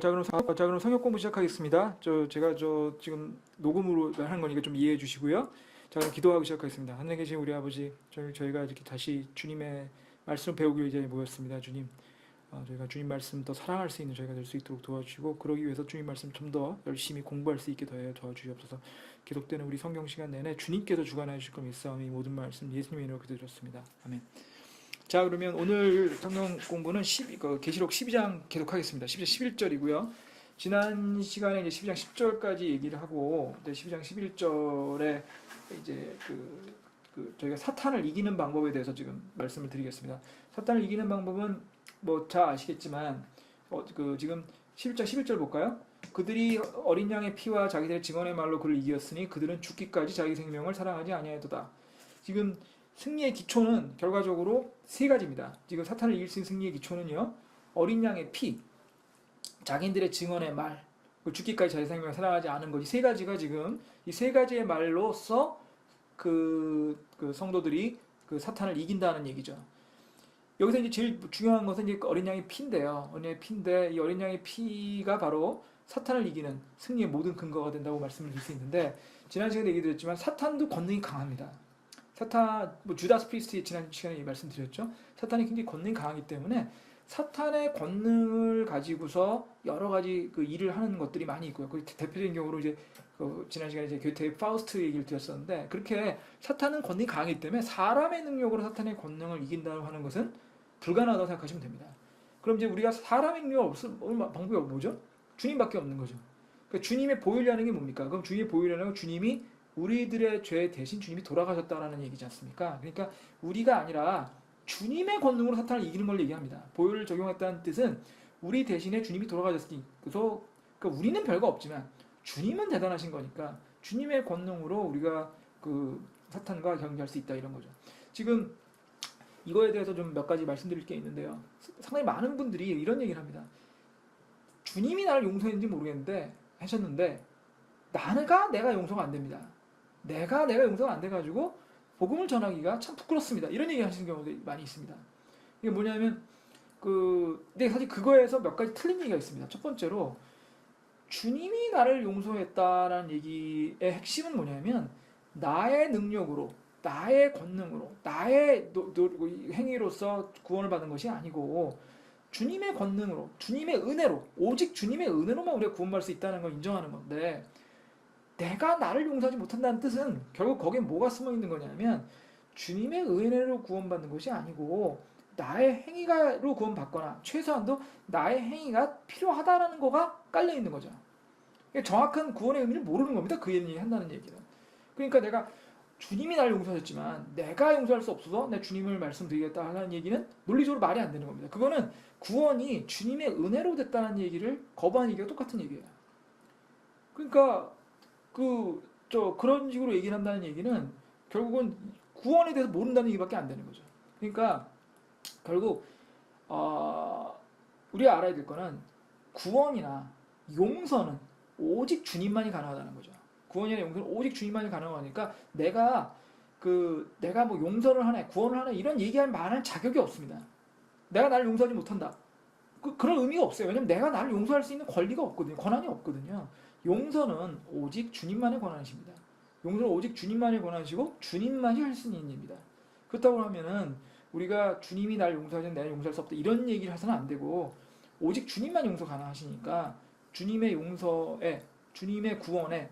자, 그럼 성역 공부 시작하겠습니다. 제가 지금 녹음으로 하는 거니까 좀 이해해 주시고요. 자, 그럼 기도하고 시작하겠습니다. 하늘에 계신 우리 아버지, 저희가 이렇게 다시 주님의 말씀을 배우기 위해 모였습니다. 주님, 저희가 주님 말씀 더 사랑할 수 있는 저희가 될 수 있도록 도와주시고, 그러기 위해서 주님 말씀 좀 더 열심히 공부할 수 있게 도와주시옵소서. 기록되는 우리 성경 시간 내내 주님께서 주관해 주실 것 믿사오니 이 모든 말씀 예수님의 이름으로 기도드렸습니다. 아멘. 자, 그러면 오늘 성경 공부는 계시록 12장 계속하겠습니다. 12장 11절이고요. 지난 시간에 이제 12장 10절까지 얘기를 하고, 12장 11절에 이제 저희가 사탄을 이기는 방법에 대해서 지금 말씀을 드리겠습니다. 사탄을 이기는 방법은 뭐 잘 아시겠지만, 지금 11장 11절 볼까요? 그들이 어린 양의 피와 자기들의 증언의 말로 그를 이겼으니 그들은 죽기까지 자기 생명을 사랑하지 아니하였도다. 지금 승리의 기초는 결과적으로 세 가지입니다. 지금 사탄을 이길 수 있는 승리의 기초는요, 어린 양의 피, 자기들의 증언의 말, 죽기까지 자기 생명을 사랑하지 않은 것이 세 가지가 지금 이 세 가지의 말로써 그 성도들이 그 사탄을 이긴다는 얘기죠. 여기서 이제 제일 중요한 것은 이제 어린 양의 피인데요. 어린 양의 피인데 이 어린 양의 피가 바로 사탄을 이기는 승리의 모든 근거가 된다고 말씀을 드릴 수 있는데, 지난 시간에 얘기 드렸지만 사탄도 권능이 강합니다. 주다스 프리스트 지난 시간에 말씀드렸죠. 사탄이 굉장히 권능이 강하기 때문에 사탄의 권능을 가지고서 여러 가지 그 일을 하는 것들이 많이 있고요. 그 대표적인 경우로 이제 지난 시간에 이제 교태의 파우스트 얘기를 드렸었는데, 그렇게 사탄은 권능이 강하기 때문에 사람의 능력으로 사탄의 권능을 이긴다고 하는 것은 불가능하다고 생각하시면 됩니다. 그럼 이제 우리가 사람의 능력이 없을 방법이 뭐죠? 주님밖에 없는 거죠. 그러니까 주님의 보혈이라는 게 뭡니까? 그럼 주님의 보혈이라는 건 주님이 우리들의 죄 대신 주님이 돌아가셨다라는 얘기지 않습니까? 그러니까 우리가 아니라 주님의 권능으로 사탄을 이기는 걸 얘기합니다. 보혈을 적용했다는 뜻은 우리 대신에 주님이 돌아가셨으니, 그러니까 우리는 별거 없지만 주님은 대단하신 거니까 주님의 권능으로 우리가 그 사탄과 경기할 수 있다, 이런 거죠. 지금 이거에 대해서 좀 몇 가지 말씀드릴 게 있는데요. 상당히 많은 분들이 이런 얘기를 합니다. 주님이 나를 용서했는지 모르겠는데 하셨는데 내가 용서가 안 됩니다. 내가 용서가 안 돼가지고 복음을 전하기가 참 부끄럽습니다. 이런 얘기 하시는 경우도 많이 있습니다. 이게 뭐냐면 근데 사실 그거에서 몇 가지 틀린 얘기가 있습니다. 첫 번째로 주님이 나를 용서했다라는 얘기의 핵심은 뭐냐면 나의 능력으로, 나의 권능으로, 나의 행위로서 구원을 받은 것이 아니고 주님의 권능으로, 주님의 은혜로, 오직 주님의 은혜로만 우리가 구원받을 수 있다는 걸 인정하는 건데, 내가 나를 용서하지 못한다는 뜻은 결국 거기에 뭐가 숨어 있는 거냐면 주님의 은혜로 구원받는 것이 아니고 나의 행위로 구원받거나 최소한도 나의 행위가 필요하다라는 거가 깔려 있는 거죠. 그러니까 정확한 구원의 의미를 모르는 겁니다. 그 얘기 한다는 얘기는. 그러니까 내가 주님이 나를 용서하셨지만 내가 용서할 수 없어서 내 주님을 말씀드리겠다 하는 얘기는 논리적으로 말이 안 되는 겁니다. 그거는 구원이 주님의 은혜로 됐다는 얘기를 거부하는 얘기가 똑같은 얘기예요. 그러니까 그런 식으로 얘기를 한다는 얘기는 결국은 구원에 대해서 모른다는 얘기밖에 안 되는 거죠. 그러니까 결국 우리가 알아야 될 거는 구원이나 용서는 오직 주님만이 가능하다는 거죠. 구원이나 용서는 오직 주님만이 가능하니까 내가 뭐 용서를 하네, 구원을 하네 이런 얘기할 만한 자격이 없습니다. 내가 나를 용서하지 못한다. 그런 의미가 없어요. 왜냐면 내가 나를 용서할 수 있는 권리가 없거든요. 권한이 없거든요. 용서는 오직 주님만의 권한이십니다. 용서는 오직 주님만의 권한이시고 주님만이 할 수 있는 일입니다. 그렇다고 하면은 우리가 주님이 나를 용서하지 내가 용서할 수 없다 이런 얘기를 해서는 안 되고, 오직 주님만 용서 가능하시니까 주님의 용서에, 주님의 구원에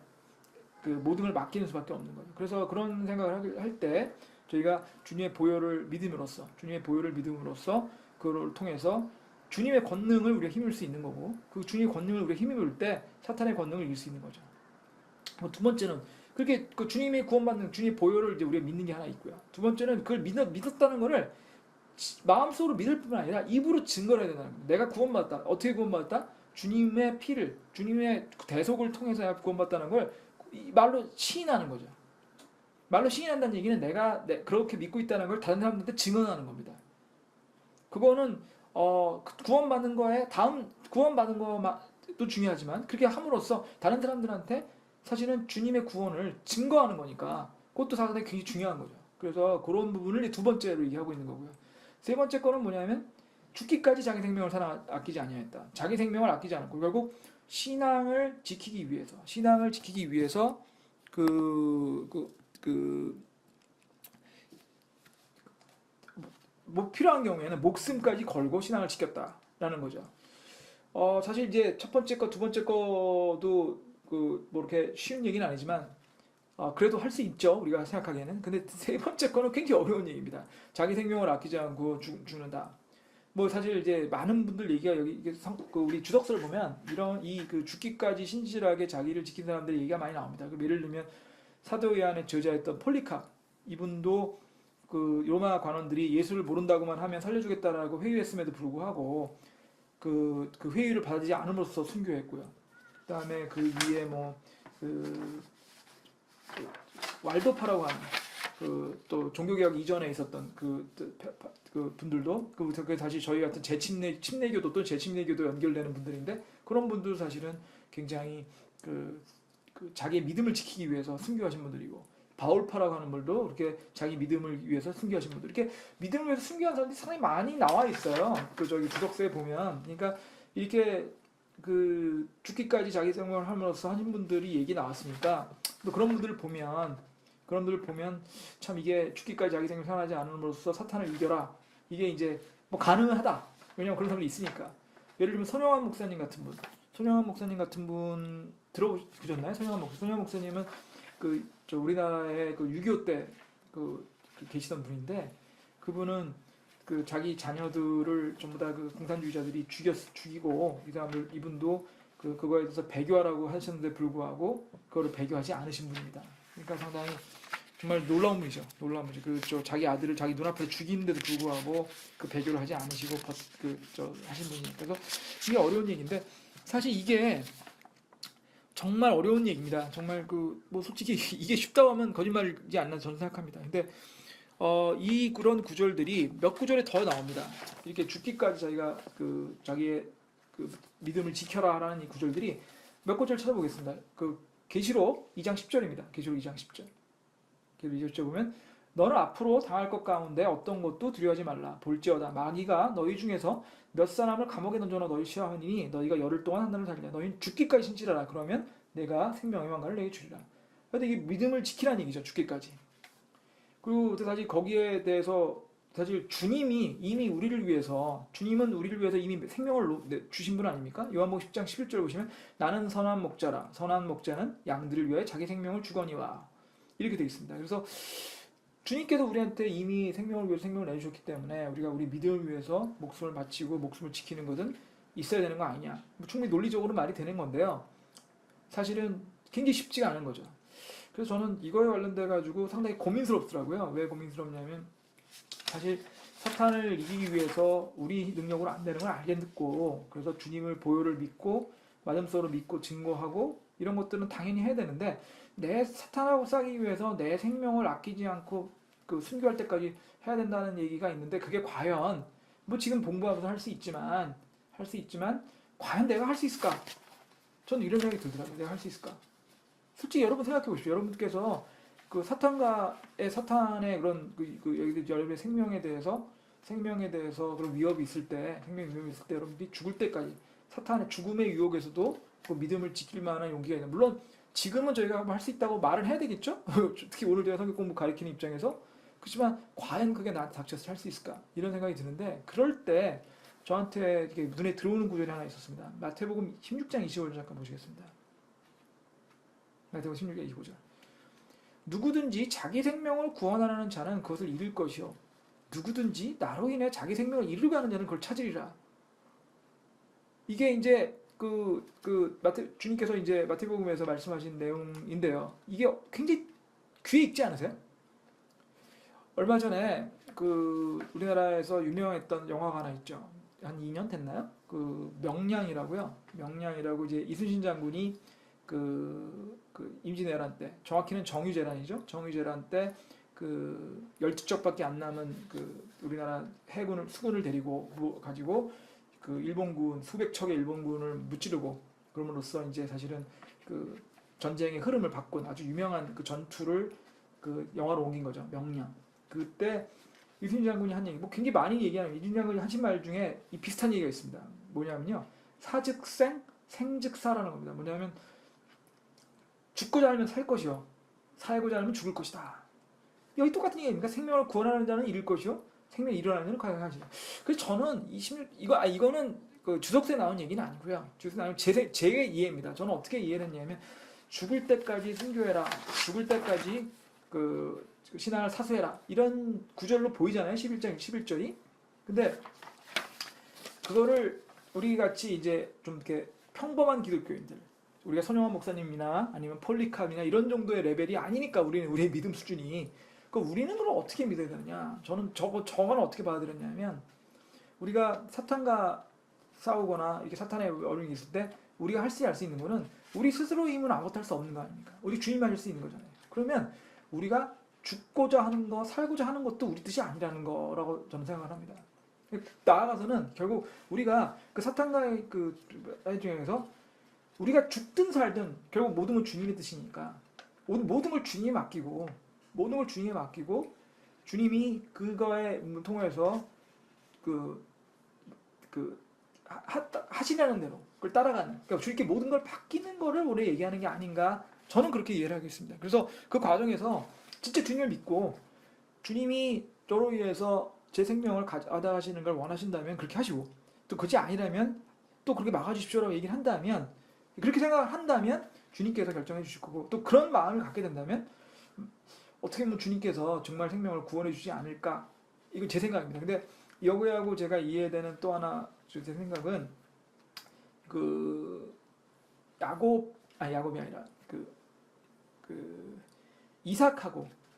그 모든 걸 맡기는 수밖에 없는 거죠. 그래서 그런 생각을 할 때 저희가 주님의 보혈을 믿음으로써 그걸 통해서 주님의 권능을 우리가 힘입을 수 있는 거고, 그 주님의 권능을 우리가 힘입을 때 사탄의 권능을 이길 수 있는 거죠. 두 번째는 그렇게 그 주님의 구원받는 주님의 보혈을 이제 우리가 믿는 게 하나 있고요. 두 번째는 그걸 믿었다는 거를 마음속으로 믿을 뿐만 아니라 입으로 증거를 해야 된다는 겁니다. 내가 구원받았다. 어떻게 구원받았다? 주님의 피를, 주님의 대속을 통해서 구원받았다는 걸 말로 시인하는 거죠. 말로 시인한다는 얘기는 내가 그렇게 믿고 있다는 걸 다른 사람들한테 증언하는 겁니다. 그거는 구원받는 거에 구원받는 것도 중요하지만 그렇게 함으로써 다른 사람들한테 사실은 주님의 구원을 증거하는 거니까 그것도 상당히 굉장히 중요한 거죠. 그래서 그런 부분을 두 번째로 얘기하고 있는 거고요. 세 번째 거는 뭐냐면 죽기까지 자기 생명을 아끼지 아니하였다. 자기 생명을 아끼지 않았고 결국 신앙을 지키기 위해서 뭐 필요한 경우에는 목숨까지 걸고 신앙을 지켰다라는 거죠. 사실 이제 첫 번째 거, 두 번째 거도 뭐 이렇게 쉬운 얘기는 아니지만 그래도 할 수 있죠. 우리가 생각하기에는. 근데 세 번째 거는 굉장히 어려운 얘기입니다. 자기 생명을 아끼지 않고 죽는다. 뭐 사실 이제 많은 분들 얘기가 여기 우리 주석서를 보면 이런 그 죽기까지 신실하게 자기를 지킨 사람들의 얘기가 많이 나옵니다. 예를 들면 사도 요한의 저자였던 폴리캅 이분도 그 로마 관원들이 예수를 모른다고만 하면 살려주겠다라고 회유했음에도 불구하고 그 회유를 받지 않음으로써 순교했고요. 그다음에 그 위에 그 왈도파라고 하는 또 종교개혁 이전에 있었던 그 분들도 그 다시 저희 같은 침례교도 또 재침례교도 연결되는 분들인데 그런 분들 사실은 굉장히 그 자기의 믿음을 지키기 위해서 순교하신 분들이고 바울파라고 하는 분들도 그렇게 자기 믿음을 위해서 순교하신 분들 이렇게 믿음을 위해서 순교한 사람들이 상당히 많이 나와 있어요. 저기 주석서에 보면 그러니까 이렇게 그 죽기까지 자기 생명을 함으로써 하신 분들이 얘기 나왔으니까 또 그런 분들을 보면 참 이게 죽기까지 자기 생명을 살아나지 않음으로써 사탄을 이겨라 이게 이제 뭐 가능하다. 왜냐면 그런 사람들이 있으니까. 예를 들면 손영환 목사님 같은 분 들어보셨나요? 손영환 목사님은 저 우리나라의 6.25 때 계시던 분인데 그분은 자기 자녀들을 전부 다 공산주의자들이 죽이고 이분도 그거에 대해서 배교하라고 하셨는데 불구하고 그거를 배교하지 않으신 분입니다. 그러니까 상당히 정말 놀라운 분이죠. 자기 아들을 자기 눈앞에 죽이는데도 불구하고 그 배교를 하지 않으시고 하신 분이니까 그래서 이게 어려운 얘기인데 사실 이게 정말 어려운 얘기입니다. 정말 뭐 솔직히 이게 쉽다고 하면 거짓말이지 않나 저는 생각합니다. 근데 그런 구절들이 몇 구절에 더 나옵니다. 이렇게 죽기까지 자기가 자기의 믿음을 지켜라라는 이 구절들이 몇 구절 찾아보겠습니다. 계시록 2장 10절입니다. 계시록 2장 10절. 계시록 2절 보면 너는 앞으로 당할 것 가운데 어떤 것도 두려워하지 말라. 볼지어다 마귀가 너희 중에서 몇 사람을 감옥에 던져넣어 너희 시험하니 너희가 열흘 동안 한 날을 살리라. 너희는 죽기까지 신실하라. 그러면 내가 생명의 왕관을 내게 주리라. 그런데 이게 믿음을 지키라는 얘기죠. 죽기까지. 그리고 사실 거기에 대해서 사실 주님은 우리를 위해서 이미 생명을 주신 분 아닙니까? 요한복음 10장 11절 보시면 나는 선한 목자라. 선한 목자는 양들을 위하여 자기 생명을 주거니와. 이렇게 되어 있습니다. 그래서 주님께서 우리한테 이미 생명을 위해서 생명을 내주셨기 때문에 우리가 우리 믿음을 위해서 목숨을 바치고 목숨을 지키는 것은 있어야 되는 거 아니냐. 충분히 논리적으로 말이 되는 건데요. 사실은 굉장히 쉽지가 않은 거죠. 그래서 저는 이거에 관련돼 가지고 상당히 고민스럽더라고요. 왜 고민스럽냐면 사실 사탄을 이기기 위해서 우리 능력으로 안 되는 걸 알겠고 그래서 주님을 보혈을 믿고 마음속으로 믿고 증거하고 이런 것들은 당연히 해야 되는데 내 사탄하고 싸기 위해서 내 생명을 아끼지 않고 순교할 때까지 해야 된다는 얘기가 있는데 그게 과연 뭐 지금 공부하면서 할 수 있지만 과연 내가 할 수 있을까? 저는 이런 생각이 들더라고요. 내가 할 수 있을까? 솔직히 여러분 생각해 보십시오. 여러분께서 사탄의 그런 여러분의 생명에 대해서 그런 위협이 있을 때, 여러분들이 죽을 때까지 사탄의 죽음의 유혹에서도 믿음을 지킬 만한 용기가 있는. 물론 지금은 저희가 할 수 있다고 말을 해야 되겠죠? 특히 오늘 제가 성경 공부 가르치는 입장에서 그렇지만 과연 그게 나한테 닥쳐서 할 수 있을까? 이런 생각이 드는데 그럴 때 저한테 이렇게 눈에 들어오는 구절이 하나 있었습니다. 마태복음 16장 25절 잠깐 보시겠습니다. 마태복음 16장 25절. 누구든지 자기 생명을 구원하려는 자는 그것을 잃을 것이요 누구든지 나로 인해 자기 생명을 잃으려 하는 자는 그걸 찾으리라. 이게 이제 주님께서 이제 마태복음에서 말씀하신 내용인데요. 이게 굉장히 귀에 익지 않으세요? 얼마 전에 우리나라에서 유명했던 영화가 하나 있죠. 한 2년 됐나요? 명량이라고요. 명량이라고 이제 이순신 장군이 임진왜란 때, 정확히는 정유재란이죠. 정유재란 때 12척밖에 안 남은 우리나라 수군을 데리고 가지고 일본군 수백 척의 일본군을 무찌르고 그럼으로써 이제 사실은 전쟁의 흐름을 바꾼 아주 유명한 전투를 영화로 옮긴 거죠. 명량. 그때 이순신 장군이 한 얘기, 뭐 굉장히 많이 얘기하는 이순신 장군이 하신 말 중에 이 비슷한 얘기가 있습니다. 뭐냐면요, 사즉생, 생즉사라는 겁니다. 뭐냐면 죽고자 하면 살 것이요, 살고자 하면 죽을 것이다. 여기 똑같은 얘기입니까? 생명을 구원하는 자는 잃을 것이요, 생명이 일어나는 자는 가야하지. 그래서 저는 이거는 그 주석서에 나온 얘기는 아니고요. 주석서에 나온 제 이해입니다. 저는 어떻게 이해를 했냐면, 죽을 때까지 순교해라, 죽을 때까지 그 신앙을 사수해라, 이런 구절로 보이잖아요. 11절이. 근데 그거를 우리 같이 이제 좀 이렇게 평범한 기독교인들, 우리가 손영환 목사님이나 아니면 폴리캅이나 이런 정도의 레벨이 아니니까, 우리의 믿음 수준이, 그 우리는 그걸 어떻게 믿어야 되느냐? 저는 저거는 어떻게 받아들였냐면, 우리가 사탄과 싸우거나 이렇게 사탄의 어려움이 있을 때 우리가 할 수 있는 거는, 우리 스스로의 힘은 아무것도 할 수 없는 거 아닙니까? 우리 주님이 하실 수 있는 거잖아요. 그러면 우리가 죽고자 하는 거, 살고자 하는 것도 우리 뜻이 아니라는 거라고 저는 생각을 합니다. 나아가서는 결국 우리가 그 사탄과의 그 중에서 우리가 죽든 살든 결국 모든 건 주님의 뜻이니까, 모든 걸 주님에 맡기고, 주님이 그거에 통해서 하시라는 대로 그걸 따라가는, 그러니까 주님께 모든 걸 맡기는 거를 우리 얘기하는 게 아닌가, 저는 그렇게 이해를 하겠습니다. 그래서 그 과정에서 진짜 주님을 믿고, 주님이 저로 위해서 제 생명을 가져가시는 걸 원하신다면 그렇게 하시고, 또 그것이 아니라면 또 그렇게 막아주십시오라고 얘기를 한다면, 그렇게 생각을 한다면 주님께서 결정해 주실 거고, 또 그런 마음을 갖게 된다면 어떻게 보면 주님께서 정말 생명을 구원해 주지 않을까, 이건 제 생각입니다. 근데 여기하고 제가 이해되는 또 하나 제 생각은, 그 야곱이 아니라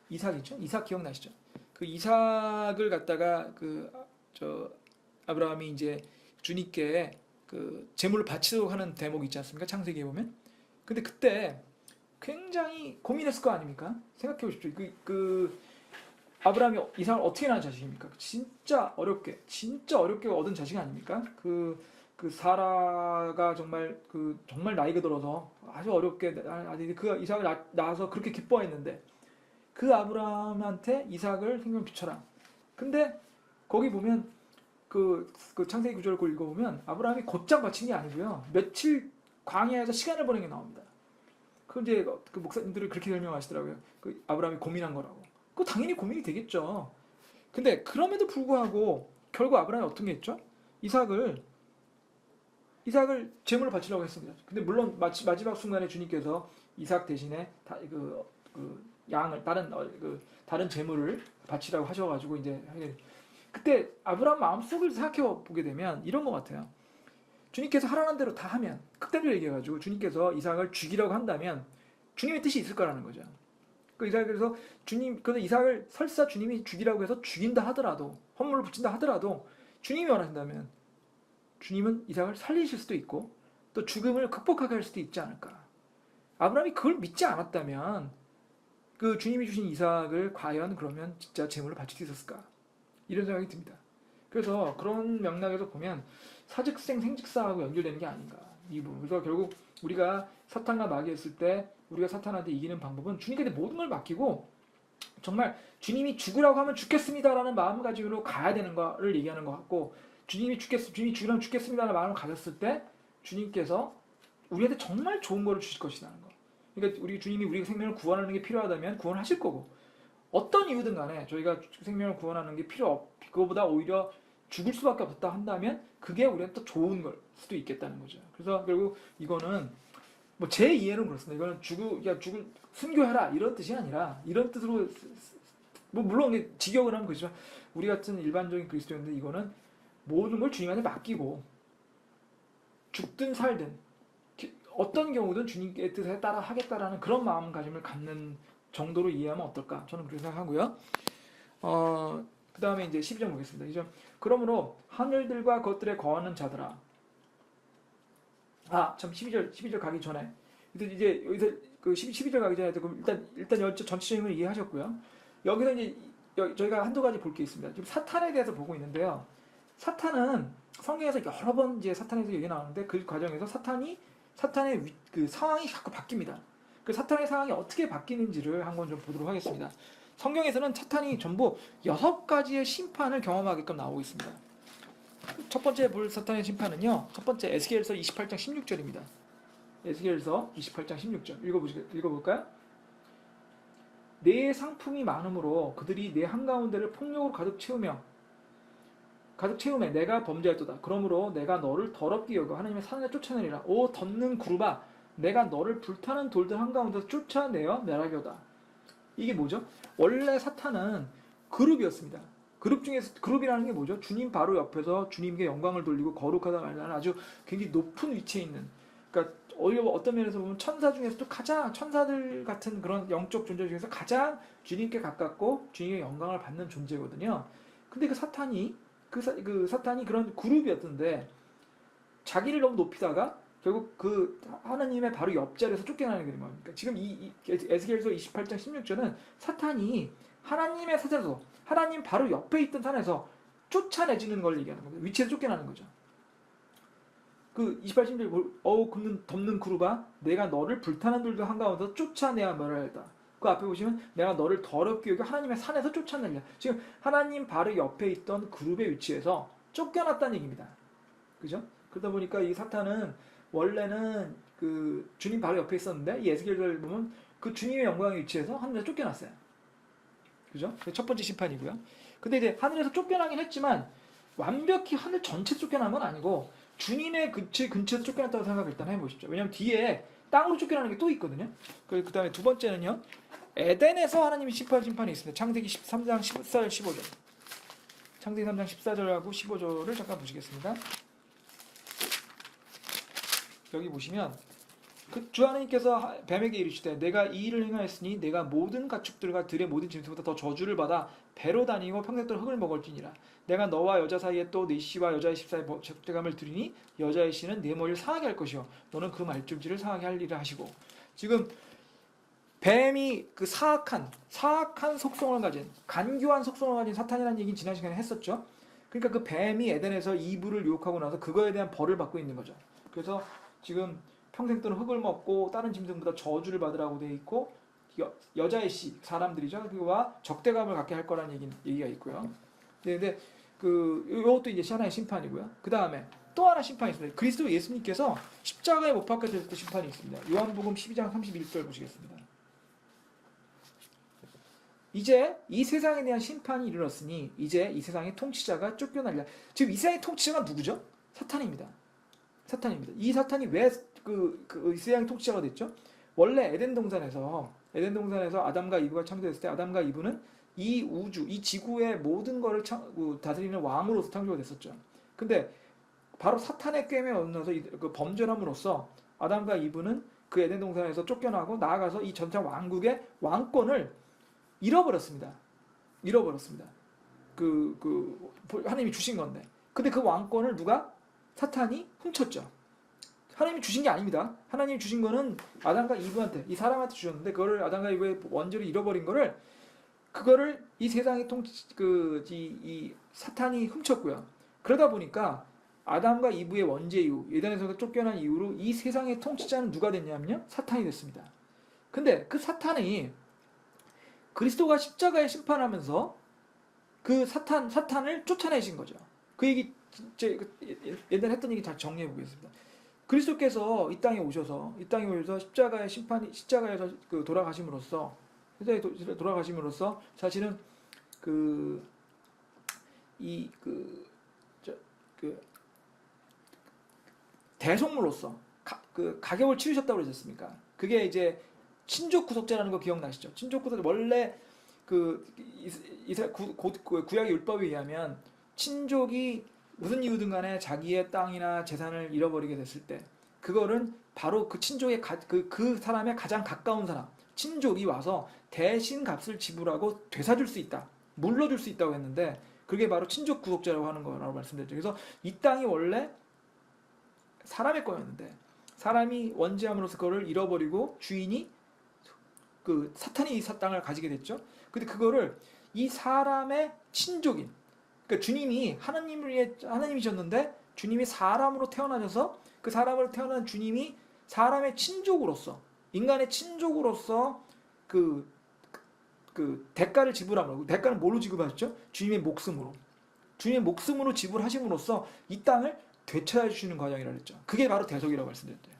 이삭이죠. 이삭 기억나시죠? 그 이삭을 갖다가 아브라함이 이제 주님께 그 제물을 바치도록 하는 대목이 있지 않습니까? 창세기에 보면. 근데 그때 굉장히 고민했을 거 아닙니까? 생각해 보십시오. 아브라함이 이삭을 어떻게 낳은 자식입니까? 진짜 어렵게 얻은 자식 아닙니까? 그 사라가 정말 나이가 들어서 아주 어렵게 그 이삭을 낳아서 그렇게 기뻐했는데, 그 아브라함한테 이삭을 생명 비춰라. 근데 거기 보면 그 창세기 구절을 읽어보면 아브라함이 곧장 바친 게 아니고요, 며칠 광야에서 시간을 보낸 게 나옵니다. 그 이제 그 목사님들이 그렇게 설명하시더라고요. 그 아브라함이 고민한 거라고. 그 당연히 고민이 되겠죠. 근데 그럼에도 불구하고 결국 아브라함이 어떤 게 했죠? 이삭을 제물로 바치려고 했습니다. 근데 물론 마지막 순간에 주님께서 이삭 대신에 양을 다른 제물을 바치라고 하셔가지고 이제 그때 아브라함 마음속을 생각해 보게 되면 이런 것 같아요. 주님께서 하라는 대로 다 하면, 극단적으로 얘기해가지고 주님께서 이삭을 죽이라고 한다면 주님의 뜻이 있을 거라는 거죠. 그래서 이삭을 설사 주님이 죽이라고 해서 죽인다 하더라도, 헌물을 붙인다 하더라도 주님이 원하신다면 주님은 이삭을 살리실 수도 있고, 또 죽음을 극복하게 할 수도 있지 않을까. 아브라함이 그걸 믿지 않았다면 그 주님이 주신 이삭을 과연 그러면 진짜 제물로 바칠 수 있었을까, 이런 생각이 듭니다. 그래서 그런 맥락에서 보면 사즉생 생즉사하고 연결되는 게 아닌가, 이 부분. 그래서 결국 우리가 사탄과 마귀했을 때 우리가 사탄한테 이기는 방법은 주님께 모든 걸 맡기고, 정말 주님이 죽으라고 하면 죽겠습니다라는 마음가짐으로 가야 되는 거를 얘기하는 것 같고, 주님이 죽으라면 죽겠습니다라는 마음을 가졌을 때 주님께서 우리한테 정말 좋은 거를 주실 것이라는 거. 그러니까 주님이 우리 생명을 구원하는 게 필요하다면 구원하실 거고, 어떤 이유든 간에 저희가 생명을 구원하는 게 그거보다 오히려 죽을 수밖에 없다 한다면 그게 우리한테 더 좋은 걸 수도 있겠다는 거죠. 그래서 결국 이거는 뭐 제 이해는 그렇습니다. 이거는 순교해라 이런 뜻이 아니라, 이런 뜻으로 뭐 물론 직역을 하면 그렇지만, 우리 같은 일반적인 그리스도인들 이거는 모든 걸 주님한테 맡기고 죽든 살든 어떤 경우든 주님의 뜻에 따라 하겠다라는 그런 마음가짐을 갖는 정도로 이해하면 어떨까, 저는 그렇게 생각하고요. 그 다음에 이제 12절 보겠습니다. 그러므로 하늘들과 그것들에 거하는 자들아. 참 12절 가기 전에, 이제 여기서 그 12절 가기 전에 일단 전체적인 걸 이해하셨고요. 여기서 이제 저희가 한두 가지 볼 게 있습니다. 지금 사탄에 대해서 보고 있는데요. 사탄은 성경에서 여러 번 이제 사탄에 대해서 얘기 나오는데, 그 과정에서 사탄의 그 상황이 자꾸 바뀝니다. 그 사탄의 상황이 어떻게 바뀌는지를 한번 좀 보도록 하겠습니다. 성경에서는 사탄이 전부 6가지의 심판을 경험하게끔 나오고 있습니다. 첫 번째 볼 사탄의 심판은요. 첫 번째 에스겔서 28장 16절입니다. 에스겔서 28장 16절 읽어볼까요? 내 상품이 많음으로 그들이 내 한가운데를 폭력으로 가득 채우매 내가 범죄했도다. 그러므로 내가 너를 더럽게 여겨 하나님의 산에 쫓아내리라. 오 덧는 그룹아 내가 너를 불타는 돌들 한가운데서 쫓아내어 멸하려다. 이게 뭐죠? 원래 사탄은 그룹이었습니다. 그룹 중에서 그룹이라는 게 뭐죠? 주님 바로 옆에서 주님께 영광을 돌리고 거룩하다 말하는 아주 굉장히 높은 위치에 있는, 그러니까 어떤 면에서 보면 천사 중에서도 가장 천사들 같은 그런 영적 존재 중에서 가장 주님께 가깝고 주님의 영광을 받는 존재거든요. 근데 그 사탄이 그런 그룹이었던데 자기를 너무 높이다가 결국 그 하나님의 바로 옆자리에서 쫓겨나는 게 뭡니까? 지금 이 에스겔서 28장 16절은 사탄이 하나님의 산에서 하나님 바로 옆에 있던 산에서 쫓아내지는 걸 얘기하는 겁니다. 위치에서 쫓겨나는 거죠. 그 28절 덮는 그룹아 내가 너를 불타는 돌들 한가운데서 쫓아내야 멸하였다. 그 앞에 보시면 내가 너를 더럽게 여겨 하나님의 산에서 쫓아내려. 지금 하나님 바로 옆에 있던 그룹의 위치에서 쫓겨났다는 얘기입니다. 그죠? 그러다 보니까 이 사탄은 원래는 그 주님 바로 옆에 있었는데 이 에스겔서를 보면 그 주님의 영광의 위치에서 하늘에서 쫓겨났어요. 그죠? 첫 번째 심판이고요. 근데 이제 하늘에서 쫓겨나긴 했지만 완벽히 하늘 전체 쫓겨난 건 아니고 주님의 근처에서 쫓겨났다고 생각을 일단 해보십시오. 왜냐하면 뒤에 땅으로 쫓겨나는 게 또 있거든요. 그 다음에 두 번째는요. 에덴에서 하나님이 심판이 있습니다. 창세기 13장 14절 15절. 창세기 3장 14절하고 15절을 잠깐 보시겠습니다. 여기 보시면 그 주 하나님께서 뱀에게 이르시되 내가 이 일을 행하였으니 내가 모든 가축들과 들의 모든 짐승보다 더 저주를 받아 배로 다니고 평생도록 흙을 먹을지니라. 내가 너와 여자 사이에 또 내 씨와 여자의 씨 사이에 적대감을 두리니 여자의 씨는 내 머리를 상하게 할 것이요 너는 그 말줄지를 상하게 할 일을 하시고. 지금 뱀이 그 사악한 속성을 가진 간교한 속성을 가진 사탄이라는 얘기는 지난 시간에 했었죠. 그러니까 그 뱀이 에덴에서 이브를 유혹하고 나서 그거에 대한 벌을 받고 있는 거죠. 그래서 지금 평생 동안 흙을 먹고 다른 짐승보다 저주를 받으라고 되어 있고 여자의 씨 사람들이죠. 그와 적대감을 갖게 할 거라는 얘기가 있고요. 근데 이것도 이제 하나의 심판이고요. 그 다음에 또 하나 심판이 있습니다. 그리스도 예수님께서 십자가에 못 박혀질 때 심판이 있습니다. 요한복음 12장 31절 보시겠습니다. 이제 이 세상에 대한 심판이 이르렀으니 이제 이 세상의 통치자가 쫓겨나리라. 지금 이 세상의 통치자가 누구죠? 사탄입니다. 이 사탄이 왜 이 세상의 통치자가 됐죠? 원래 에덴 동산에서 아담과 이브가 창조됐을 때 아담과 이브는 이 우주, 이 지구의 모든 것을 다스리는 왕으로서 창조가 됐었죠. 근데 바로 사탄의 꾀에 얻어서 그 범죄함으로써 아담과 이브는 그 에덴 동산에서 쫓겨나고 나아가서 이 전체 왕국의 왕권을 잃어버렸습니다. 하나님이 주신 건데. 근데 그 왕권을 사탄이 훔쳤죠. 하나님이 주신 게 아닙니다. 하나님이 주신 거는 아담과 이브한테, 이 사람한테 주셨는데 그거를 아담과 이브의 원죄를 잃어버린 그거를 이 세상의 이 사탄이 훔쳤고요. 그러다 보니까 아담과 이브의 원죄 이후, 에덴에서 쫓겨난 이후로 이 세상의 통치자는 누가 됐냐면요, 사탄이 됐습니다. 근데 그 사탄이 그리스도가 십자가에 심판하면서 그 사탄을 쫓아내신 거죠. 그 얘기 옛날에 했던 얘기 잘 정리해 보겠습니다. 그리스도께서 이 땅에 오셔서 십자가에서 돌아가심으로써 사실은 대속물로서 가격을 치르셨다고 그러셨습니까? 그게 이제 친족 구속제라는 거 기억나시죠? 친족 구속제 원래 구약의 율법에 의하면 친족이 무슨 이유든 간에 자기의 땅이나 재산을 잃어버리게 됐을 때 그거는 바로 그 친족의 그 사람의 가장 가까운 사람 친족이 와서 대신 값을 지불하고 되사줄 수 있다, 물러줄 수 있다고 했는데 그게 바로 친족 구속제라고 하는 거라고 말씀드렸죠. 그래서 이 땅이 원래 사람의 거였는데 사람이 원죄함으로써 그거를 잃어버리고 주인이 사탄이 이 땅을 가지게 됐죠. 근데 그거를 이 사람의 친족인, 그러니까 주님이 하나님이셨는데 주님이 사람으로 태어나셔서 그 사람으로 태어난 주님이 사람의 친족으로서, 인간의 친족으로서 그 그 대가를 지불함으로, 대가는 뭘로 지급하셨죠? 주님의 목숨으로. 주님의 목숨으로 지불하심으로써 이 땅을 되찾아 주시는 과정이라고 했죠. 그게 바로 대속이라고 말씀드렸대요.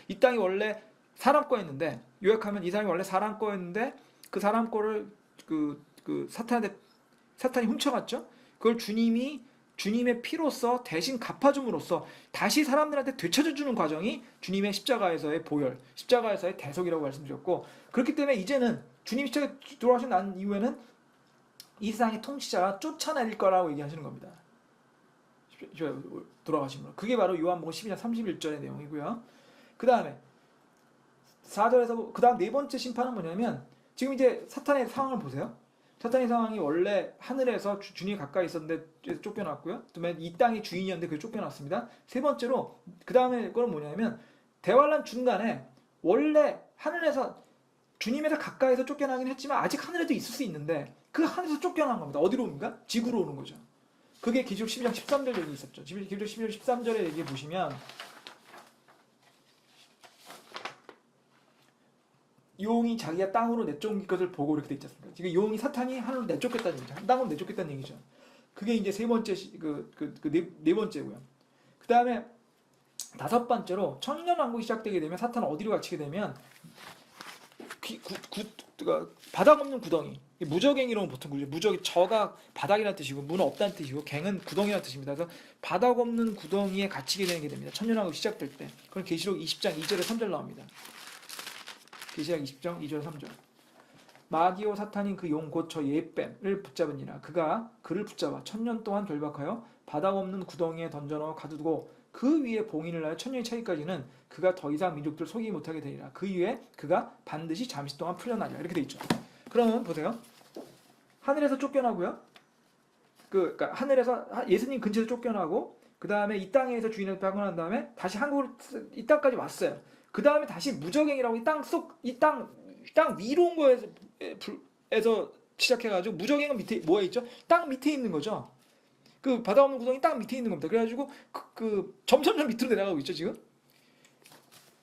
이 땅이 원래 사람 거였는데, 요약하면 이 사람이 원래 사람 거였는데 그 사람 거를 사탄이 훔쳐갔죠. 그걸 주님의 피로써 대신 갚아줌으로써 다시 사람들한테 되찾아주는 과정이 주님의 십자가에서의 보혈, 십자가에서의 대속이라고 말씀드렸고, 그렇기 때문에 이제는 주님 십자가에 돌아가시고 난 이후에는 이 세상의 통치자가 쫓아내릴 거라고 얘기하시는 겁니다. 돌아가시면. 그게 바로 요한복음 12장 31절의 내용이고요. 그 다음에 4절에서 그 다음 네 번째 심판은 뭐냐면, 지금 이제 사탄의 상황을 보세요. 사탄의 상황이 원래 하늘에서 주님이 가까이 있었는데 쫓겨났고요. 그다음에 이 땅의 주인이었는데 그게 쫓겨났습니다. 세 번째로 그 다음에 거는 뭐냐면, 대환란 중간에 원래 하늘에서 주님에서 가까이서 쫓겨나긴 했지만 아직 하늘에도 있을 수 있는데 그 하늘에서 쫓겨난 겁니다. 어디로 옵니까? 지구로 오는 거죠. 그게 기록 12장 13절 얘기 있었죠. 기록 12장 13절의 얘기 보시면, 용이 자기가 땅으로 내쫓길 것을 보고 이렇게 돼 있지 않습니까? 지금 용이 사탄이 하늘로 내쫓겠다는 얘기죠. 땅으로 내쫓겠다는 얘기죠. 그게 이제 세 번째 네 번째고요. 그 다음에 다섯 번째로 천년왕국이 시작되게 되면 사탄은 어디로 갇히게 되면 바닥 없는 구덩이, 무저갱이라고 보통 그러죠. 무저기 저가 바닥이라는 뜻이고 문은 없다는 뜻이고 갱은 구덩이라는 뜻입니다. 그래서 바닥 없는 구덩이에 갇히게 되는 게 됩니다. 천년왕국이 시작될 때. 그건 계시록 20장 2절에 3절 나옵니다. 계시록 20장 2절 3절. 마귀오 사탄인 그 용 곧 저 예뱀을 붙잡으니라. 그가 그를 붙잡아 천년 동안 결박하여 바닥 없는 구덩이에 던져넣어 가두고 그 위에 봉인을 하여 천년이 차기까지는 그가 더 이상 민족들 속이지 못하게 되리라. 그 이후에 그가 반드시 잠시 동안 풀려나리라. 이렇게 돼 있죠. 그러면 보세요. 하늘에서 쫓겨나고요. 그러니까 하늘에서 예수님 근처에서 쫓겨나고, 그 다음에 이 땅에서 주인을 빼고 난 다음에 다시 한국으로 이 땅까지 왔어요. 그 다음에 다시 무저갱이라고 이 땅 위로 온 거에서 시작해가지고, 무저갱은 밑에 뭐가 있죠? 땅 밑에 있는 거죠. 그 바다 없는 구덩이 땅 밑에 있는 겁니다. 그래가지고 점점점 밑으로 내려가고 있죠 지금.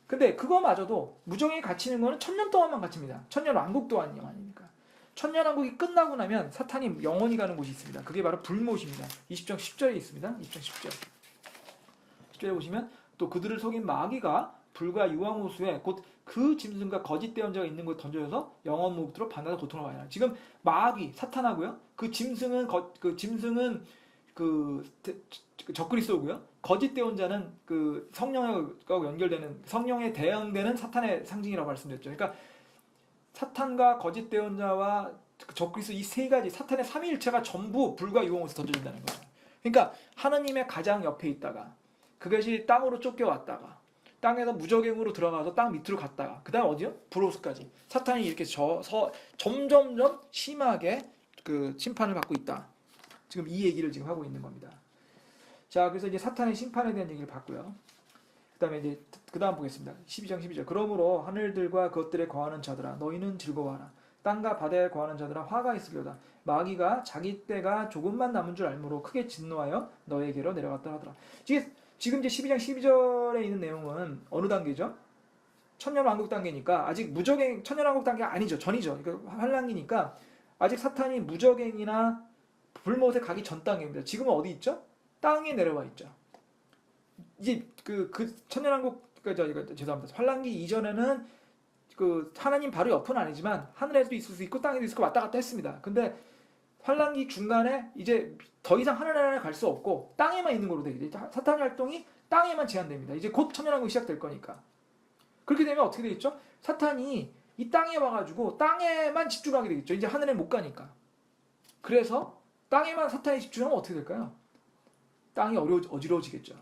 근데 그거마저도 무저갱이 갇히는 거는 천년 동안만 갇힙니다. 천년 왕국 동안이 아니니까. 천년 왕국이 끝나고 나면 사탄이 영원히 가는 곳이 있습니다. 그게 바로 불못입니다. 20장 10절에 있습니다. 20장 10절. 10절에 보시면, 또 그들을 속인 마귀가 불과 유황호수에 곧 그 짐승과 거짓 대언자가 있는 곳에 던져져서 영원 무국으로 반나서 고통을 받아요. 지금 마귀 사탄하고요. 그 짐승은 적그리스도고요. 거짓 대언자는 그 성령하고 연결되는, 성령에 대응되는 사탄의 상징이라고 말씀드렸죠. 그러니까 사탄과 거짓 대언자와 적그리스도 이 세 가지 사탄의 삼위일체가 전부 불과 유황호수에 던져진다는 거죠. 그러니까 하나님의 가장 옆에 있다가 그것이 땅으로 쫓겨왔다가 땅에서 무저갱으로 들어가서 땅 밑으로 갔다가 그 다음 어디요? 불호수까지 사탄이 이렇게 점점점 심하게 그 심판을 받고 있다. 지금 이 얘기를 지금 하고 있는 겁니다. 자, 그래서 이제 사탄의 심판에 대한 얘기를 봤고요. 그 다음에 이제 그 다음 보겠습니다. 12장 12절. 그러므로 하늘들과 그것들에 거하는 자들아 너희는 즐거워하라. 땅과 바다에 거하는 자들아 화가 있으려다. 마귀가 자기 때가 조금만 남은 줄 알므로 크게 진노하여 너에게로 내려갔다 하더라. 지금 이제 12장 12절에 있는 내용은 어느 단계죠? 천년왕국 단계니까 아직 무저갱, 천년왕국 단계가 아니죠. 전이죠. 그러니까 환란기니까 아직 사탄이 무저갱이나 불못에 가기 전 단계입니다. 지금은 어디 있죠? 땅에 내려와 있죠. 이제 그 천년왕국, 죄송합니다. 환란기 이전에는 그 하나님 바로 옆은 아니지만 하늘에도 있을 수 있고 땅에도 있을 수 있고 왔다 갔다 했습니다. 근데 환란기 중간에 이제 더 이상 하늘 나라에 갈 수 없고 땅에만 있는 걸로 되게 돼요. 사탄의 활동이 땅에만 제한됩니다. 이제 곧 천년왕국이 시작될 거니까. 그렇게 되면 어떻게 되겠죠? 사탄이 이 땅에 와가지고 땅에만 집중하게 되겠죠. 이제 하늘에 못 가니까. 그래서 땅에만 사탄이 집중하면 어떻게 될까요? 땅이 어지러워지겠죠.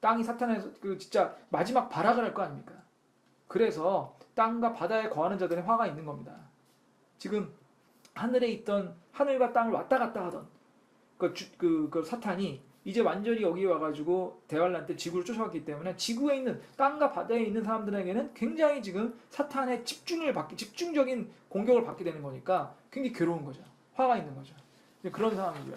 땅이 사탄에서 진짜 마지막 발악을 할 거 아닙니까? 그래서 땅과 바다에 거하는 자들의 화가 있는 겁니다. 지금 하늘에 있던, 하늘과 땅을 왔다 갔다 하던 그 사탄이 이제 완전히 여기에 와가지고 대환란 때 지구를 쫓아왔기 때문에 지구에 있는, 땅과 바다에 있는 사람들에게는 굉장히 지금 사탄의 집중적인 공격을 받게 되는 거니까 굉장히 괴로운 거죠. 화가 있는 거죠. 그런 상황이고요.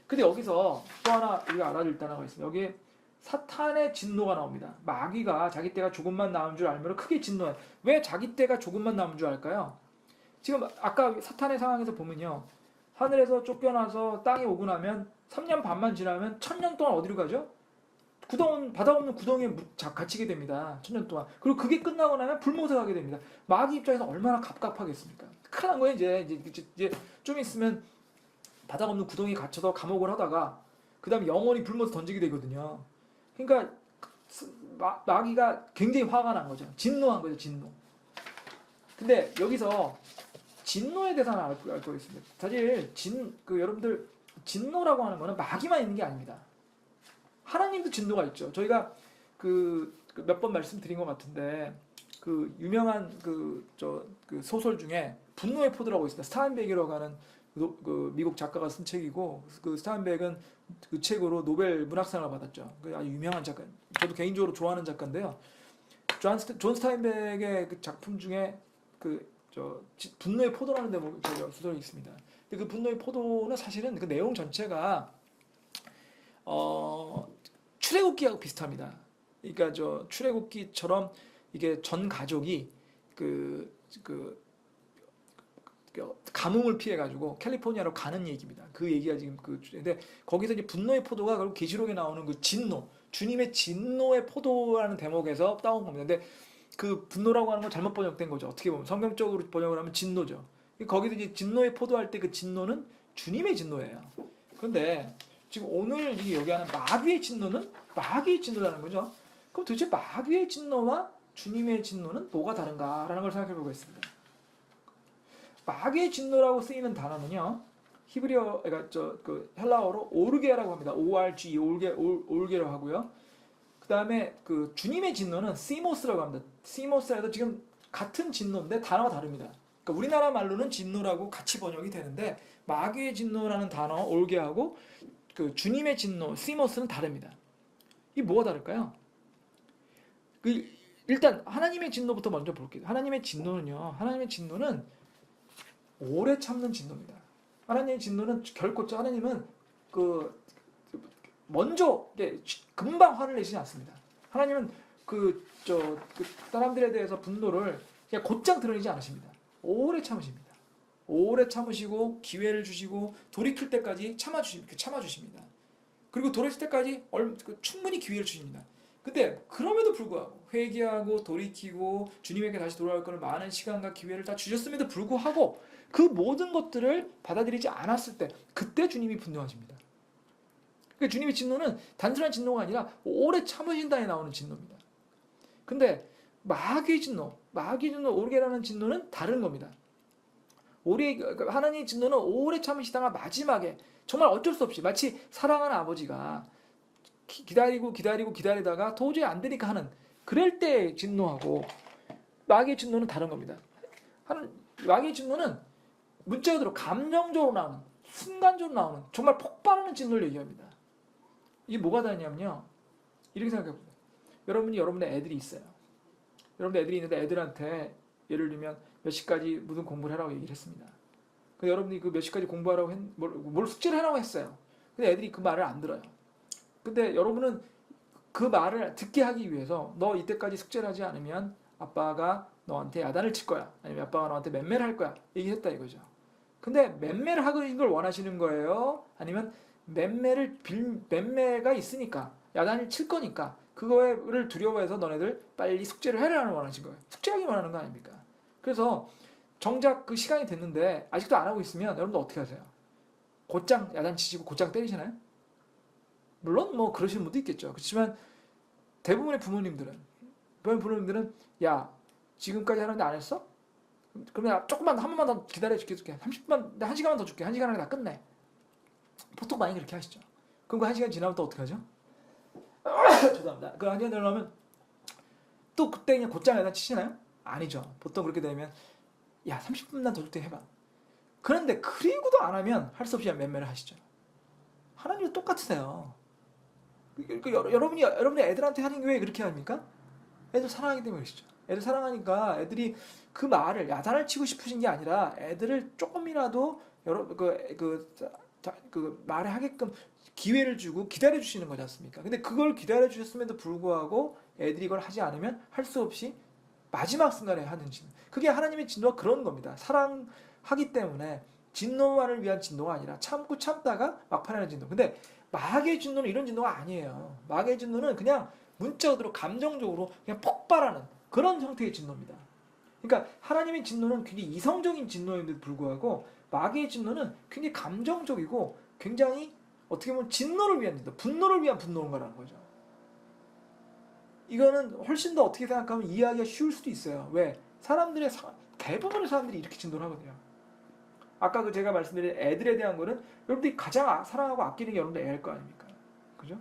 근데 여기서 또 하나 우리가 알아둘 단어가 있습니다. 여기에 사탄의 진노가 나옵니다. 마귀가 자기 때가 조금만 남은 줄 알므로 크게 진노해. 왜 자기 때가 조금만 남은 줄 알까요? 지금 아까 사탄의 상황에서 보면요. 하늘에서 쫓겨나서 땅에 오고 나면 3년 반만 지나면 1000년 동안 어디로 가죠? 바다 없는 구덩이에 갇히게 됩니다. 1000년 동안. 그리고 그게 끝나고 나면 불못에 가게 됩니다. 마귀 입장에서 얼마나 갑갑하겠습니까? 큰일 난 거예요. 이제 좀 있으면 바다 없는 구덩이에 갇혀서 감옥을 하다가 그 다음에 영원히 불못에 던지게 되거든요. 그러니까 마귀가 굉장히 화가 난 거죠. 진노한 거죠. 진노. 근데 여기서 진노에 대해서는 알 거 있습니다. 사실 여러분들 진노라고 하는 거는 마귀만 있는 게 아닙니다. 하나님도 진노가 있죠. 저희가 몇 번 말씀드린 것 같은데 그 유명한 소설 중에 분노의 포도라고 있습니다. 스타인베크라고 하는 그 미국 작가가 쓴 책이고 그 스타인백은 그 책으로 노벨 문학상을 받았죠. 그 아주 유명한 작가. 저도 개인적으로 좋아하는 작가인데요. 존 스타인백의 그 작품 중에 분노의 포도라는 소설이 있습니다. 근데 그 분노의 포도는 사실은 그 내용 전체가 출애굽기하고 비슷합니다. 그러니까 출애굽기처럼 이게 전 가족이 가뭄을 피해 가지고 캘리포니아로 가는 얘기입니다. 그 얘기가 지금 근데 거기서 이제 분노의 포도가 결국 계시록에 나오는 그 진노, 주님의 진노의 포도라는 대목에서 따온 겁니다. 근데 그 분노라고 하는 건 잘못 번역된 거죠. 어떻게 보면 성경적으로 번역을 하면 진노죠. 거기서 이제 진노의 포도할 때 그 진노는 주님의 진노예요. 그런데 지금 오늘 여기 하는 마귀의 진노는 마귀의 진노라는 거죠. 그럼 도대체 마귀의 진노와 주님의 진노는 뭐가 다른가라는 걸 생각해 보고 있습니다. 마귀의 진노라고 쓰이는 단어는요. 히브리어, 헬라어로 오르게라고 합니다. ORG, 올게라고 하고요. 그 다음에 주님의 진노는 시모스라고 합니다. 시모스라도 지금 같은 진노인데 단어가 다릅니다. 그러니까 우리나라 말로는 진노라고 같이 번역이 되는데 마귀의 진노라는 단어 올게하고 주님의 진노 시모스는 다릅니다. 이 뭐가 다를까요? 일단 하나님의 진노부터 먼저 볼게요. 하나님의 진노는 오래 참는 진노입니다. 하나님의 진노는 결코 하나님은 먼저 금방 화를 내시지 않습니다. 하나님은 사람들에 대해서 분노를 그냥 곧장 드러내지 않으십니다. 오래 참으십니다. 오래 참으시고 기회를 주시고 돌이킬 때까지 참아주십니다. 그리고 돌이킬 때까지 충분히 기회를 주십니다. 근데 그럼에도 불구하고 회개하고 돌이키고 주님에게 다시 돌아올 거는 많은 시간과 기회를 다 주셨음에도 불구하고 그 모든 것들을 받아들이지 않았을 때 그때 주님이 분노하십니다. 그러니까 주님의 진노는 단순한 진노가 아니라 오래 참으신다에 나오는 진노입니다. 근데 마귀의 진노, 오르게라는 진노는 다른 겁니다. 하나님의 진노는 오래 참으시다가 마지막에 정말 어쩔 수 없이 마치 사랑하는 아버지가 기다리다가 도저히 안 되니까 하는 그럴 때 진노하고 마귀의 진노는 다른 겁니다. 마귀의 진노는 문자 그대로 감정적으로 나오는 순간적으로 나오는 정말 폭발하는 진노를 얘기합니다. 이게 뭐가 다르냐면요. 이렇게 생각해봅니다. 여러분의 애들이 있어요. 여러분들 애들이 있는데 애들한테 예를 들면 몇 시까지 무슨 공부를 하라고 얘기를 했습니다. 근데 여러분이 몇 시까지 공부하라고 뭘 숙제를 하라고 했어요. 근데 애들이 그 말을 안 들어요. 근데 여러분은 그 말을 듣게 하기 위해서 너 이때까지 숙제를 하지 않으면 아빠가 너한테 야단을 칠 거야. 아니면 아빠가 너한테 맴매를 할 거야. 얘기했다 이거죠. 근데 맴매를 하는 걸 원하시는 거예요? 아니면 맴매가 있으니까 야단을 칠 거니까 그거를 두려워해서 너네들 빨리 숙제를 해라는 원하신 거예요. 숙제하기 원하는 거 아닙니까? 그래서 정작 그 시간이 됐는데 아직도 안 하고 있으면 여러분들 어떻게 하세요? 곧장 야단 치시고 곧장 때리시나요? 물론 뭐 그러시는 분도 있겠죠. 그렇지만 대부분의 부모님들은 야 지금까지 하는데 안 했어? 그러면 조금만 한 번만 더 기다려 줄게 30분 1시간만 더 줄게 1시간 안에 다 끝내. 보통 많이 그렇게 하시죠. 그럼 그 1시간 지나면 또 어떻게 하죠? 죄송합니다. 그 1시간 지나면 또 그때 그냥 곧장 야단 치시나요? 아니죠. 보통 그렇게 되면 야 30분만 더 줄 때 해봐. 그런데 그리고도 안 하면 할 수 없이 맴매를 하시죠. 하나님도 똑같으세요. 여러분의 애들한테 하는 게 왜 그렇게 합니까? 애들 사랑하기 때문에 그러시죠. 애들 사랑하니까 애들이 그 말을 야단을 치고 싶으신 게 아니라 애들을 조금이라도 말을 하게끔 기회를 주고 기다려 주시는 거지 않습니까? 근데 그걸 기다려 주셨음에도 불구하고 애들이 이걸 하지 않으면 할 수 없이 마지막 순간에 하는 진노. 그게 하나님의 진노가 그런 겁니다. 사랑하기 때문에 진노만을 위한 진노가 아니라 참고 참다가 막판에 하는 진노. 근데 마귀의 진노는 이런 진노가 아니에요. 마귀의 진노는 그냥 문자 그대로 감정적으로 그냥 폭발하는 그런 형태의 진노입니다. 그러니까 하나님의 진노는 굉장히 이성적인 진노임에도 불구하고 마귀의 진노는 굉장히 감정적이고 굉장히 어떻게 보면 진노를 위한 진노, 분노를 위한 분노인 거라는 거죠. 이거는 훨씬 더 어떻게 생각하면 이해하기가 쉬울 수도 있어요. 왜? 대부분의 사람들이 이렇게 진노를 하거든요. 아까 그 제가 말씀드린 애들에 대한 거는 여러분들이 가장 사랑하고 아끼는 게 여러분들 애일 거 아닙니까? 그죠?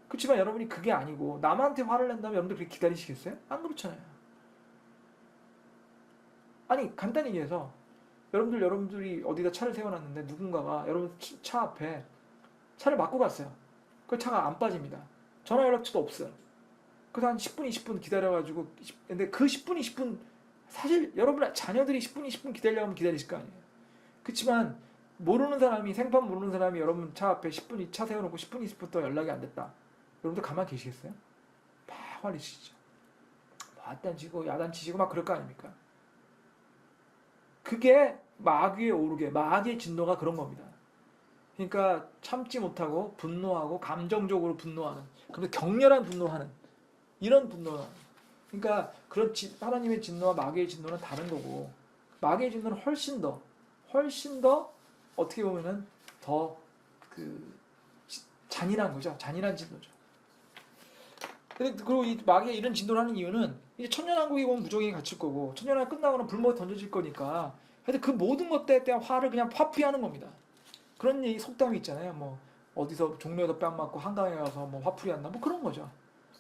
그렇지만 여러분이 그게 아니고 남한테 화를 낸다면 여러분들 그렇게 기다리시겠어요? 안 그렇잖아요. 아니 간단히 얘기해서 여러분들이 어디다 차를 세워놨는데 누군가가 여러분 차 앞에 차를 막고 갔어요. 그 차가 안 빠집니다. 전화 연락처도 없어요. 그래서 한 10분, 20분 기다려가지고 근데 그 10분, 20분 사실 여러분 자녀들이 10분, 20분 기다리려면 기다리실 거 아니에요. 그렇지만 모르는 사람이 생판 모르는 사람이 여러분 차 앞에 10분 차 세워놓고 10분, 20분 더 연락이 안 됐다. 여러분들 가만히 계시겠어요? 막 화내시죠. 야단치고 야단치시고 막 그럴 거 아닙니까? 그게 마귀에 오르게 마귀의 진노가 그런 겁니다. 그러니까 참지 못하고 분노하고 감정적으로 분노하는 그런데 격렬한 분노하는 이런 분노는 그러니까 그런 하나님의 진노와 마귀의 진노는 다른 거고 마귀의 진노는 훨씬 더 어떻게 보면은 더 잔인한 거죠. 잔인한 진노죠. 그리고 이 마귀가 이런 진노를 하는 이유는 이제 천년왕국이 오면 무적이 갇힐 거고 천년왕국이 끝나고는 불못에 던져질 거니까 하여튼 그 모든 것들에 대한 화를 그냥 화풀이하는 겁니다. 그런 얘기 속담이 있잖아요. 뭐 어디서 종로에서 뺨 맞고 한강에 가서 뭐 화풀이 한다 뭐 그런 거죠.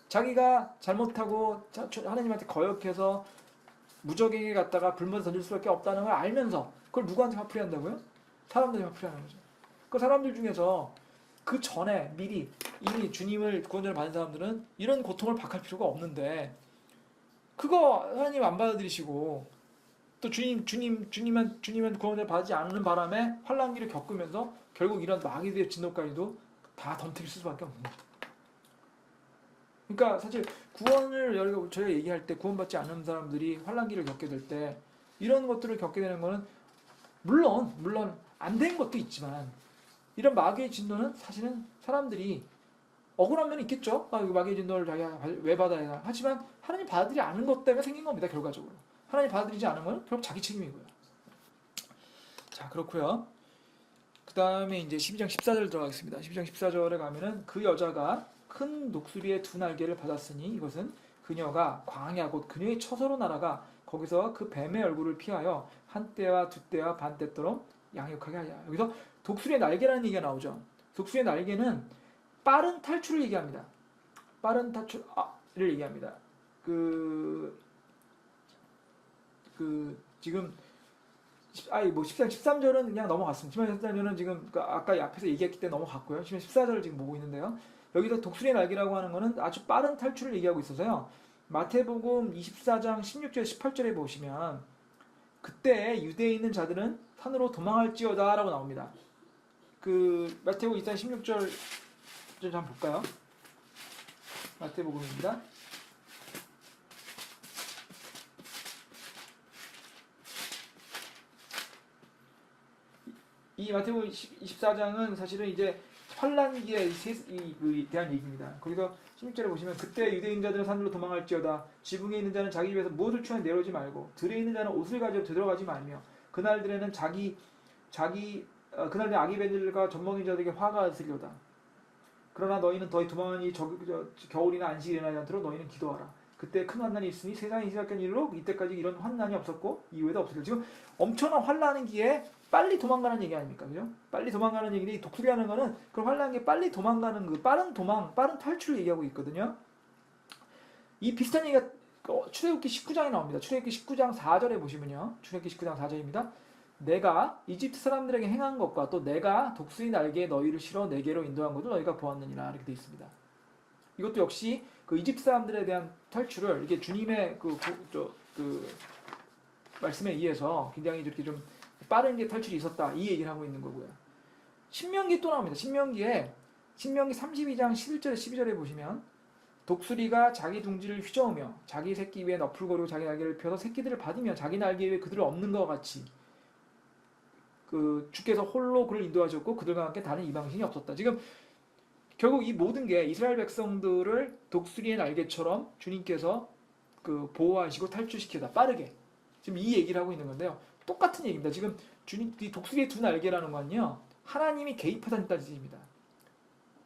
자기가 잘못하고 하나님한테 거역해서 무적에게 갔다가 불못에 던질 수밖에 없다는 걸 알면서 그걸 누구한테 화풀이 한다고요? 사람들이 화풀이 하는 거죠. 그 사람들 중에서 그 전에 미리 이미 주님을 구원자를 받은 사람들은 이런 고통을 받을 필요가 없는데 그거 하나님 안 받아들이시고 또 주님은 구원자를 받지 않는 바람에 환난기를 겪으면서 결국 이런 마귀의 진노까지도 다 덤태길 수밖에 없는 거예요. 그러니까 사실 구원을 저희가 얘기할 때 구원받지 않는 사람들이 환난기를 겪게 될 때 이런 것들을 겪게 되는 거는 물론 안 된 것도 있지만 이런 마귀의 진노는 사실은 사람들이 억울한 면이 있겠죠. 마귀의 진노를 자기가 왜 받아야 하지만 하나님 받아들이지 않은 것 때문에 생긴 겁니다. 결과적으로 하나님 받아들이지 않은 건 결국 자기 책임이고요. 자 그렇고요. 그 다음에 이제 12장 14절 들어가겠습니다. 12장 14절에 가면은 그 여자가 큰 독수리의 두 날개를 받았으니 이것은 그녀가 광야 곧 그녀의 처소로 날아가 거기서 그 뱀의 얼굴을 피하여 한 때와 두 때와 반 때도록 양육하게 하여. 여기서 독수리의 날개라는 얘기가 나오죠. 독수리의 날개는 빠른 탈출을 얘기합니다. 빠른 탈출을 얘기합니다. 지금 10장 13절은 그냥 넘어갔습니다. 10장 13절은 지금 아까 앞에서 얘기했기 때문에 넘어갔고요. 10장 14절을 지금 보고 있는데요. 여기서 독수리의 날개라고 하는 것은 아주 빠른 탈출을 얘기하고 있어서요. 마태복음 24장 16절 18절에 보시면 그때 유대에 있는 자들은 산으로 도망할지어다 라고 나옵니다. 마태복음 24장 16절 좀 한번 볼까요? 마태복음입니다. 이 마태복음 24장은 사실은 이제 환난기에 대한 얘기입니다. 거기서 16절에 보시면 그때 유대인자들은 산으로 도망할지어다 지붕에 있는 자는 자기 집에서 무엇을 취하여 내려오지 말고 들에 있는 자는 옷을 가지고 되돌아가지 말며 그날들에는 그날에 아기배들과 젖먹인 자들에게 화가 있으려다. 그러나 너희는 더히 도망하니 겨울이나 안식이 일어나지 않도록 너희는 기도하라. 그때 큰 환난이 있으니 세상이 시작한 일로 이때까지 이런 환난이 없었고 이후에도 없으리라. 지금 엄청난 환난기에 빨리 도망가는 얘기 아닙니까? 그죠? 빨리 도망가는 얘기인데 이 독수리라는 거는 그 환난기에 빨리 도망가는 그 빠른 탈출을 얘기하고 있거든요. 이 비슷한 얘기가 출애굽기 19장에 나옵니다. 출애굽기 19장 4절에 보시면요. 출애굽기 19장 4절입니다. 내가 이집트 사람들에게 행한 것과 또 내가 독수리 날개에 너희를 실어 내게로 인도한 것을 너희가 보았느니라 이렇게 되어 있습니다. 이것도 역시 그 이집트 사람들에 대한 탈출을 이게 주님의 말씀에 의해서 굉장히 이렇게 좀 빠른 게 탈출이 있었다 이 얘기를 하고 있는 거고요. 신명기 또 나옵니다. 신명기 32장 11절에 12절에 보시면 독수리가 자기 둥지를 휘저으며 자기 새끼 위에 너풀거리고 자기 날개를 펴서 새끼들을 받으며 자기 날개 위에 그들을 엎는 것 같이 그 주께서 홀로 그를 인도하셨고 그들과 함께 다른 이방신이 없었다. 지금 결국 이 모든 게 이스라엘 백성들을 독수리의 날개처럼 주님께서 그 보호하시고 탈출시키다 빠르게 지금 이 얘기를 하고 있는 건데요. 똑같은 얘기입니다. 지금 주님 이 독수리의 두 날개라는 건요 하나님이 개입하다는 뜻입니다.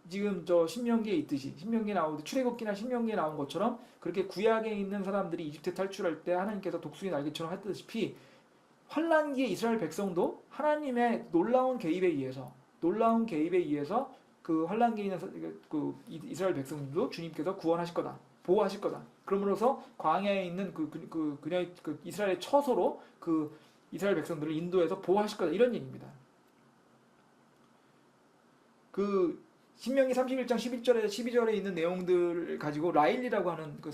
지금 저 신명기에 있듯이 신명기에 나오듯 출애굽기나 신명기에 나온 것처럼 그렇게 구약에 있는 사람들이 이집트 탈출할 때 하나님께서 독수리 날개처럼 했다시피 환란기의 이스라엘 백성도 하나님의 놀라운 개입에 의해서 그 환란기에 있는 그 이스라엘 백성들도 주님께서 구원하실 거다, 보호하실 거다. 그러므로서 광야에 있는 그냥 그 이스라엘의 처소로 그 이스라엘 백성들을 인도해서 보호하실 거다 이런 얘기입니다. 그 신명기 31장 11절에 12절에 있는 내용들을 가지고 라일리라고 하는 그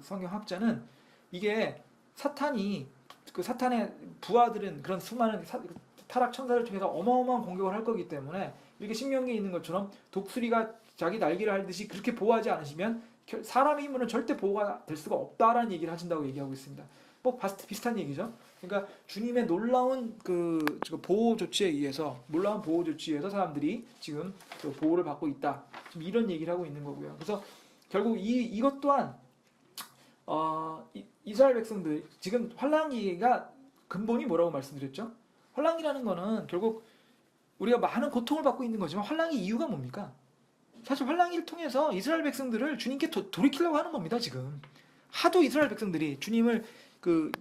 성경학자는 이게 사탄의 부하들은 그런 수많은 타락 천사를 통해서 어마어마한 공격을 할 거기 때문에 이렇게 신명기에 있는 것처럼 독수리가 자기 날개를 할듯이 그렇게 보호하지 않으시면 사람의 힘으로는 절대 보호가 될 수가 없다라는 얘기를 하신다고 얘기하고 있습니다. 뭐 비슷한 얘기죠. 그러니까 주님의 놀라운 보호 조치에 의해서 사람들이 지금 보호를 받고 있다. 지금 이런 얘기를 하고 있는 거고요. 그래서 결국 이것 또한 이스라엘 백성들 지금 환란기가 근본이 뭐라고 말씀드렸죠? 환란기라는 거는 결국 우리가 많은 고통을 받고 있는 거지만 환란기 이유가 뭡니까? 사실 환란기를 통해서 이스라엘 백성들을 주님께 돌이키려고 하는 겁니다. 지금 하도 이스라엘 백성들이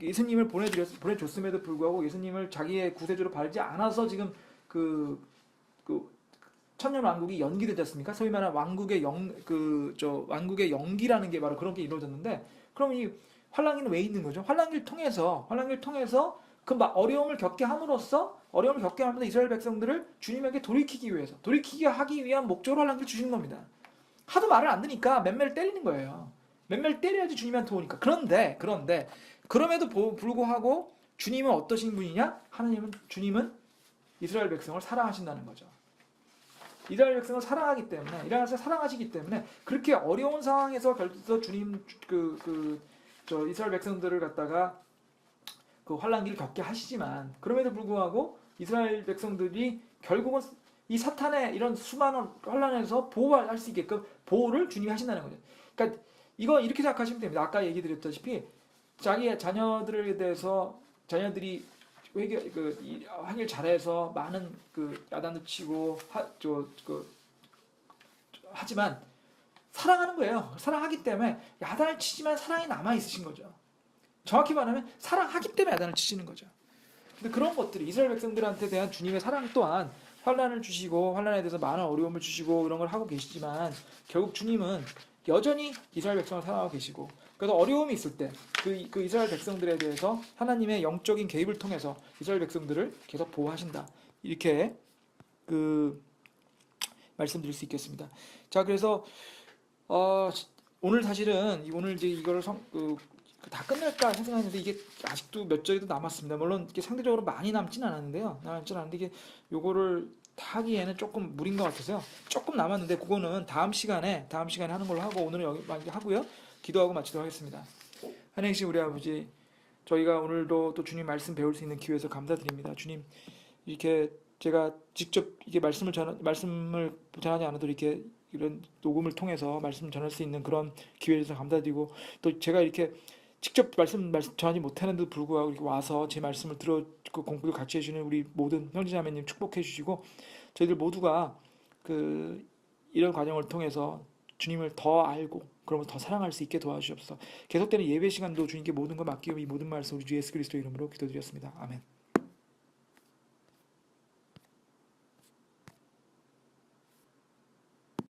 예수님을 보내줬음에도 불구하고 예수님을 자기의 구세주로 바르지 않아서 지금 천년 왕국이 연기되지 않습니까? 소위 말하는 왕국의 연기라는 게 바로 그런 게 이루어졌는데, 그럼 이 환란기는 왜 있는 거죠? 환란기를 통해서 그 어려움을 겪게 함으로써 이스라엘 백성들을 주님에게 돌이키게 하기 위한 목적으로 환란기를 주시는 겁니다. 하도 말을 안 듣니까 맨매를 때리는 거예요. 맨매를 때려야지 주님한테 오니까. 그런데 그럼에도 불구하고 주님은 어떠신 분이냐? 주님은 이스라엘 백성을 사랑하신다는 거죠. 이스라엘 백성을 사랑하시기 때문에 그렇게 어려운 상황에서 결국서 주님 이스라엘 백성들을 갖다가 그 환란기를 겪게 하시지만, 그럼에도 불구하고 이스라엘 백성들이 결국은 이 사탄의 이런 수많은 환란에서 보호할 수 있게끔 보호를 주님이 하신다는 거죠. 그러니까 이거 이렇게 생각하시면 됩니다. 아까 얘기 드렸다시피 자기의 자녀들이 하길 잘해서 많은 야단도 치고 하지만 사랑하는 거예요. 사랑하기 때문에 야단을 치지만 사랑이 남아 있으신 거죠. 정확히 말하면 사랑하기 때문에 야단을 치시는 거죠. 근데 그런 것들이 이스라엘 백성들한테 대한 주님의 사랑 또한 환난을 주시고 환난에 대해서 많은 어려움을 주시고 이런 걸 하고 계시지만, 결국 주님은 여전히 이스라엘 백성을 사랑하고 계시고, 그래서 어려움이 있을 때 그 이스라엘 백성들에 대해서 하나님의 영적인 개입을 통해서 이스라엘 백성들을 계속 보호하신다. 이렇게 말씀드릴 수 있겠습니다. 자, 그래서 오늘 사실은 이제 이거를 다 끝낼까 생각했는데 이게 아직도 몇 절이 더 남았습니다. 물론 이게 상대적으로 많이 남진 않았는데요. 이게 요거를 다 하기에는 조금 무리인 것 같아서요. 조금 남았는데 그거는 다음 시간에 하는 걸로 하고, 오늘은 여기까지 하고요. 기도하고 마치도록 하겠습니다. 하나님 우리 아버지, 저희가 오늘도 또 주님 말씀 배울 수 있는 기회에서 감사드립니다. 주님, 이렇게 제가 직접 이게 말씀을 전하지 않아도 이렇게 이런 녹음을 통해서 말씀 전할 수 있는 그런 기회에서 감사드리고, 또 제가 이렇게 직접 말씀 전하지 못하는데도 불구하고 이렇게 와서 제 말씀을 들어 공부를 같이 해주는 우리 모든 형제자매님 축복해 주시고, 저희들 모두가 이런 과정을 통해서 주님을 더 알고 그러면 더 사랑할 수 있게 도와주옵소서. 계속되는 예배 시간도 주님께 모든 걸 맡기고 이 모든 말씀 우리 주 예수 그리스도 이름으로 기도드렸습니다. 아멘.